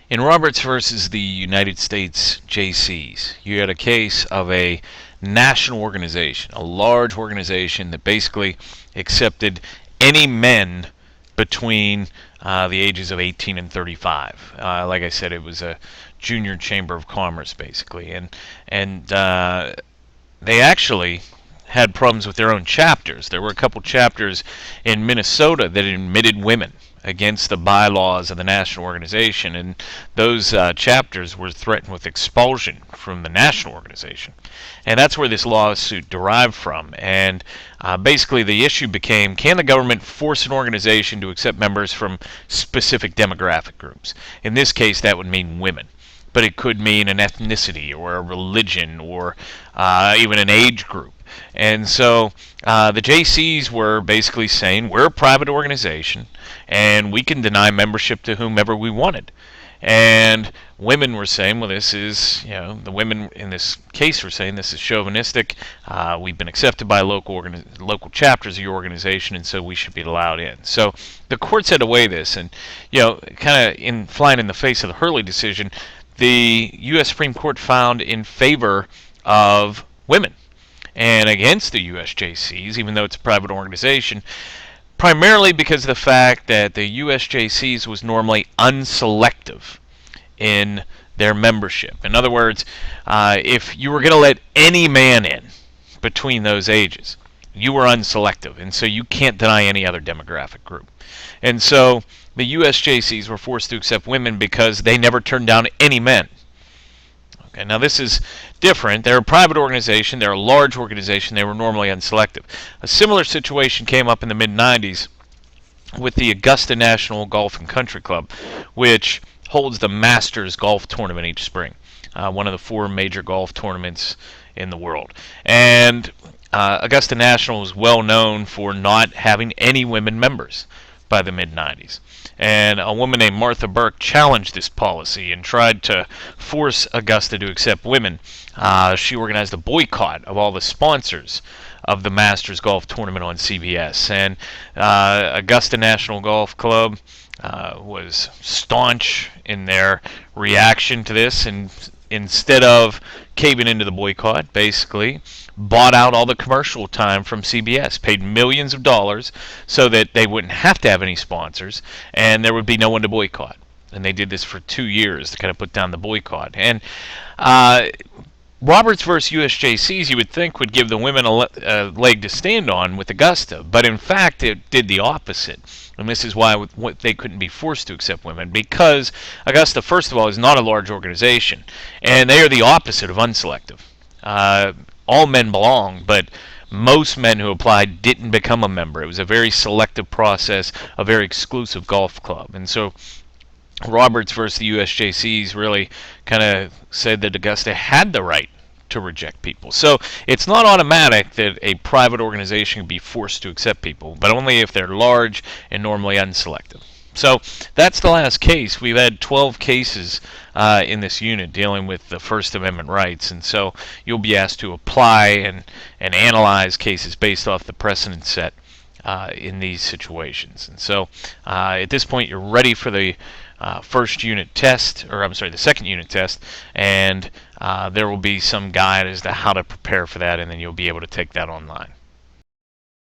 In Roberts versus the United States Jaycees, you had a case of a national organization, a large organization that basically accepted any men between the ages of 18 and 35. Like I said, it was a junior chamber of commerce, basically, and they actually had problems with their own chapters. There were a couple chapters in Minnesota that admitted women against the bylaws of the national organization, and those chapters were threatened with expulsion from the national organization. And that's where this lawsuit derived from. And basically the issue became, can the government force an organization to accept members from specific demographic groups? In this case, that would mean women. But it could mean an ethnicity or a religion or even an age group. And so the Jaycees were basically saying, we're a private organization and we can deny membership to whomever we wanted. And women were saying, well, this is, the women in this case were saying this is chauvinistic. We've been accepted by local chapters of your organization, and so we should be allowed in. So the courts had to weigh this, and kind of in flying in the face of the Hurley decision, the U.S. Supreme Court found in favor of women and against the USJCs, even though it's a private organization, primarily because of the fact that the USJCs was normally unselective in their membership. In other words, if you were going to let any man in between those ages, you were unselective, and so you can't deny any other demographic group. And so the USJCs were forced to accept women because they never turned down any men. Okay, now this is different. They're a private organization. They're a large organization. They were normally unselective. A similar situation came up in the mid-90s with the Augusta National Golf and Country Club, which holds the Masters golf tournament each spring, one of the 4 major golf tournaments in the world. And Augusta National was well known for not having any women members by the mid-90s. And a woman named Martha Burke challenged this policy and tried to force Augusta to accept women. She organized a boycott of all the sponsors of the Masters Golf Tournament on CBS. And Augusta National Golf Club was staunch in their reaction to this, and instead of caving into the boycott, basically bought out all the commercial time from CBS, paid millions of dollars so that they wouldn't have to have any sponsors and there would be no one to boycott. And they did this for 2 years to kind of put down the boycott. And Roberts versus USJCs, you would think, would give the women a leg to stand on with Augusta, but in fact it did the opposite. And this is why they couldn't be forced to accept women, because Augusta, first of all, is not a large organization, and they are the opposite of unselective. All men belong, but most men who applied didn't become a member. It was a very selective process, a very exclusive golf club. And so Roberts versus the USJCs really kind of said that Augusta had the right to reject people. So it's not automatic that a private organization can be forced to accept people, but only if they're large and normally unselective. So that's the last case. We've had 12 cases in this unit dealing with the First Amendment rights, and so you'll be asked to apply and analyze cases based off the precedent set in these situations. And so at this point, you're ready for the first unit test, or I'm sorry, the second unit test, and there will be some guide as to how to prepare for that, and then you'll be able to take that online.